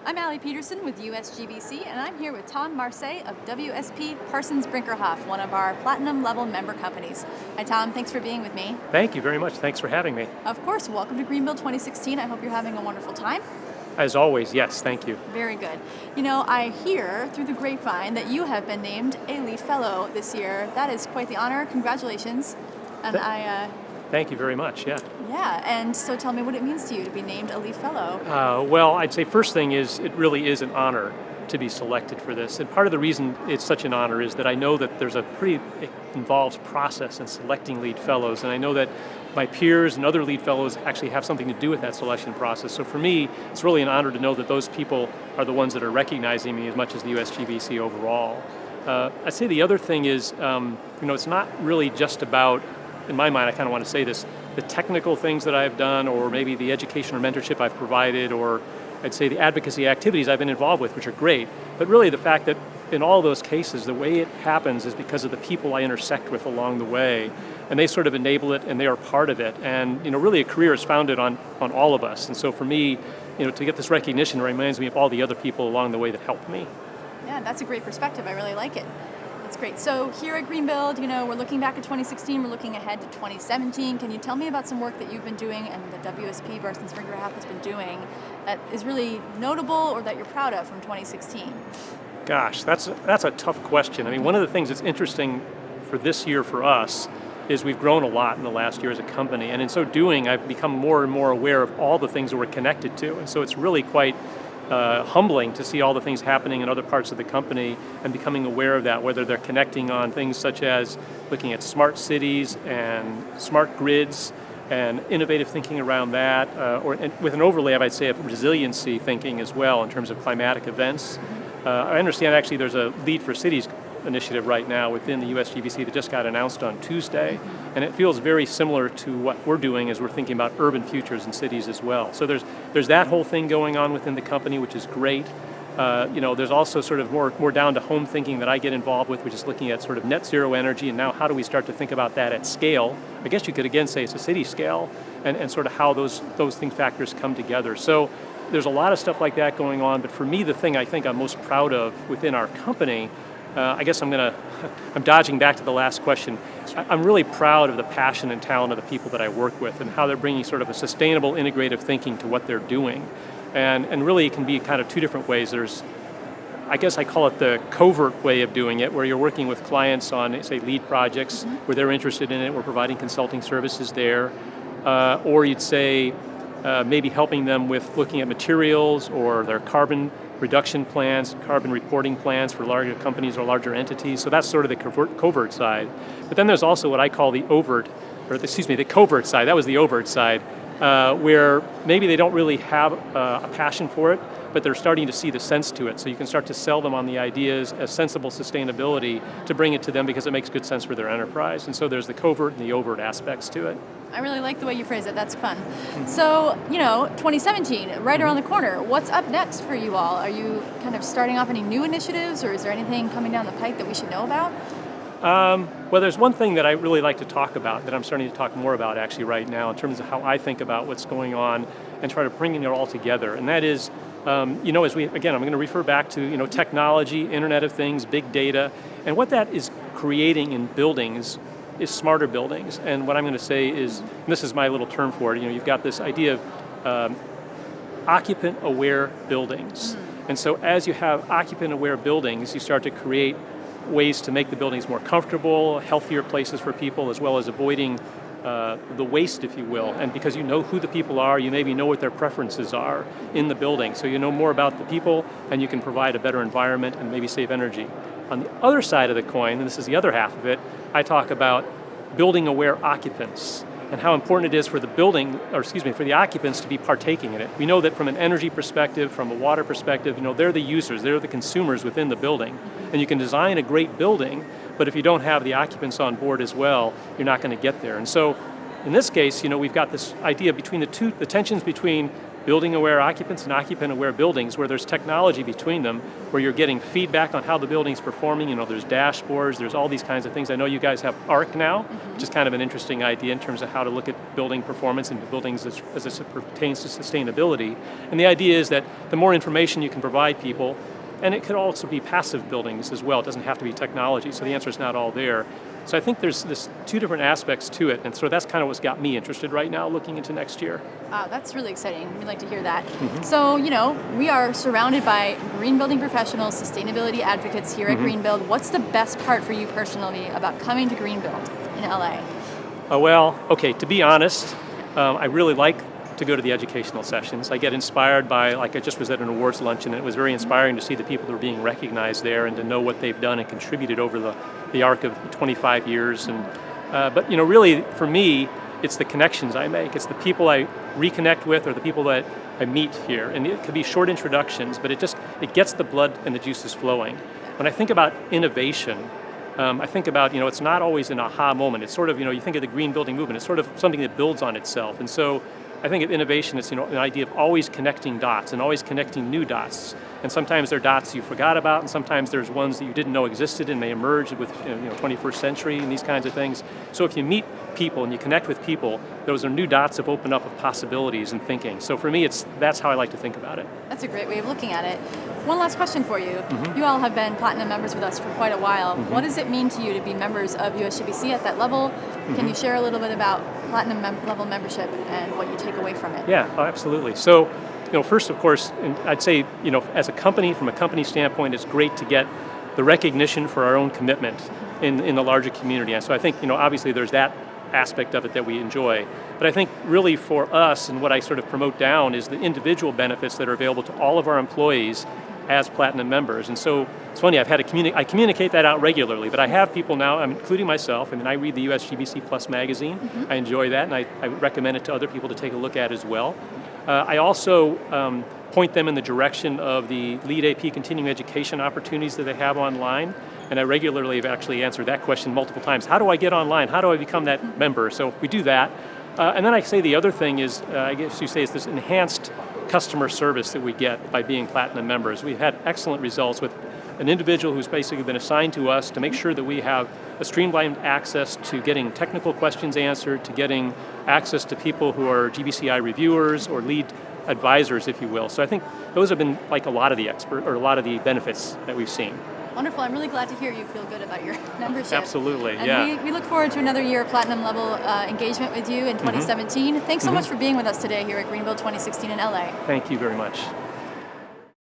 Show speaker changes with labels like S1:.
S1: I'm Allie Peterson with USGBC, and I'm here with Tom Marseille of WSP Parsons Brinckerhoff, one of our platinum level member companies. Hi Tom, thanks for being with me.
S2: Thank you very much. Thanks for having me.
S1: Of course, welcome to Greenbuild 2016. I hope you're having a wonderful time.
S2: As always, yes, thank you.
S1: Very good. You know, I hear through the grapevine that you have been named a LEED Fellow this year. That is quite the honor. Congratulations. And
S2: Thank you very much, yeah.
S1: Yeah, and so tell me what it means to you to be named a LEED Fellow.
S2: Well, I'd say first thing is it really is an honor to be selected for this. And part of the reason it's such an honor is that I know that there's a pretty involved process in selecting LEED Fellows, and I know that my peers and other LEED Fellows actually have something to do with that selection process. So for me, it's really an honor to know that those people are the ones that are recognizing me as much as the USGBC overall. I'd say the other thing is, it's not really just about, in my mind, I kind of want to say this, the technical things that I've done, or maybe the education or mentorship I've provided, or I'd say the advocacy activities I've been involved with, which are great, but really the fact that in all those cases, the way it happens is because of the people I intersect with along the way, and they sort of enable it and they are part of it. And really a career is founded on all of us. And so for me, to get this recognition reminds me of all the other people along the way that helped me.
S1: Yeah, that's a great perspective. I really like it. That's great. So here at Greenbuild, we're looking back at 2016, we're looking ahead to 2017. Can you tell me about some work that you've been doing and the WSP, Parsons Brinckerhoff, has been doing that is really notable or that you're proud of from 2016?
S2: Gosh, that's a tough question. I mean, one of the things that's interesting for this year for us is we've grown a lot in the last year as a company, and in so doing, I've become more and more aware of all the things that we're connected to, and so it's really quite humbling to see all the things happening in other parts of the company and becoming aware of that, whether they're connecting on things such as looking at smart cities and smart grids and innovative thinking around that, and with an overlay, I'd say, of resiliency thinking as well in terms of climatic events. I understand actually there's a Lead for Cities initiative right now within the USGBC that just got announced on Tuesday, and it feels very similar to what we're doing as we're thinking about urban futures in cities as well. So there's that whole thing going on within the company, which is great. There's also sort of more down to home thinking that I get involved with, which is looking at sort of net zero energy, and now how do we start to think about that at scale? I guess you could again say it's a city scale, and sort of how those factors come together. So there's a lot of stuff like that going on, but for me, the thing I think I'm most proud of within our company, I guess I'm dodging back to the last question. I'm really proud of the passion and talent of the people that I work with and how they're bringing sort of a sustainable, integrative thinking to what they're doing. And really it can be kind of two different ways. There's, I guess I call it the covert way of doing it, where you're working with clients on, say, LEED projects, where they're interested in it, we're providing consulting services there. Or you'd say, maybe helping them with looking at materials or their carbon reduction plans, carbon reporting plans for larger companies or larger entities. So that's sort of the covert side. But then there's also what I call the covert side. That was the overt side, where maybe they don't really have a passion for it, but they're starting to see the sense to it. So you can start to sell them on the ideas as sensible sustainability to bring it to them because it makes good sense for their enterprise. And so there's the covert and the overt aspects to it.
S1: I really like the way you phrase it. That's fun. So, 2017, right around the corner. What's up next for you all? Are you kind of starting off any new initiatives, or is there anything coming down the pike that we should know about?
S2: Well, there's one thing that I really like to talk about, that I'm starting to talk more about actually right now in terms of how I think about what's going on and try to bring it all together. And that is, I'm going to refer back to, technology, Internet of Things, big data, and what that is creating in buildings is smarter buildings. And what I'm going to say is, and this is my little term for it, you've got this idea of occupant-aware buildings. And so as you have occupant-aware buildings, you start to create ways to make the buildings more comfortable, healthier places for people, as well as avoiding the waste, if you will. And because you know who the people are, you maybe know what their preferences are in the building. So you know more about the people, and you can provide a better environment and maybe save energy. On the other side of the coin, and this is the other half of it, I talk about building aware occupants and how important it is for the occupants to be partaking in it. We know that from an energy perspective, from a water perspective, they're the users, they're the consumers within the building. And you can design a great building, but if you don't have the occupants on board as well, you're not going to get there. And so in this case, we've got this idea between the tensions between building-aware occupants and occupant-aware buildings where there's technology between them, where you're getting feedback on how the building's performing. There's dashboards, there's all these kinds of things. I know you guys have ARC now, which is kind of an interesting idea in terms of how to look at building performance and buildings as it pertains to sustainability. And the idea is that the more information you can provide people, and it could also be passive buildings as well. It doesn't have to be technology, so the answer is not all there. So I think there's two different aspects to it, and so that's kind of what's got me interested right now looking into next year.
S1: Wow, that's really exciting. We'd like to hear that. So, we are surrounded by green building professionals, sustainability advocates here at Greenbuild. What's the best part for you personally about coming to Greenbuild in LA?
S2: To be honest, I really like to go to the educational sessions. I get inspired by, I just was at an awards luncheon, and it was very inspiring to see the people that are being recognized there and to know what they've done and contributed over the arc of 25 years. But really, for me, it's the connections I make. It's the people I reconnect with or the people that I meet here. And it could be short introductions, but it gets the blood and the juices flowing. When I think about innovation, I think about, it's not always an aha moment. It's sort of, you think of the green building movement, it's sort of something that builds on itself. And so I think of innovation as, an idea of always connecting dots and always connecting new dots. And sometimes they're dots you forgot about, and sometimes there's ones that you didn't know existed and they emerged with 21st century and these kinds of things. So if you meet people and you connect with people, those are new dots that open up of possibilities and thinking. So for me, that's how I like to think about it.
S1: That's a great way of looking at it. One last question for you. You all have been platinum members with us for quite a while. What does it mean to you to be members of USGBC at that level? Can you share a little bit about platinum level membership and what you take away from it?
S2: Yeah, absolutely. So, first, of course, I'd say, as a company, from a company standpoint, it's great to get the recognition for our own commitment in the larger community. And so I think, obviously there's that aspect of it that we enjoy. But I think really for us, and what I sort of promote down, is the individual benefits that are available to all of our employees as platinum members. And so it's funny, I communicate that out regularly, but I have people now, including myself, I read the USGBC Plus magazine. I enjoy that, and I recommend it to other people to take a look at as well. I also point them in the direction of the Lead AP continuing education opportunities that they have online. And I regularly have actually answered that question multiple times. How do I get online? How do I become that member? So we do that. And then I say the other thing is, I guess you say, is this enhanced customer service that we get by being platinum members. We've had excellent results with an individual who's basically been assigned to us to make sure that we have a streamlined access to getting technical questions answered, to getting access to people who are GBCI reviewers or lead advisors, if you will. So I think those have been like a lot of the benefits that we've seen.
S1: Wonderful. I'm really glad to hear you feel good about your membership.
S2: Absolutely,
S1: and
S2: yeah.
S1: We look forward to another year of platinum level engagement with you in 2017. Thanks so much for being with us today here at Greenbuild 2016 in LA.
S2: Thank you very much.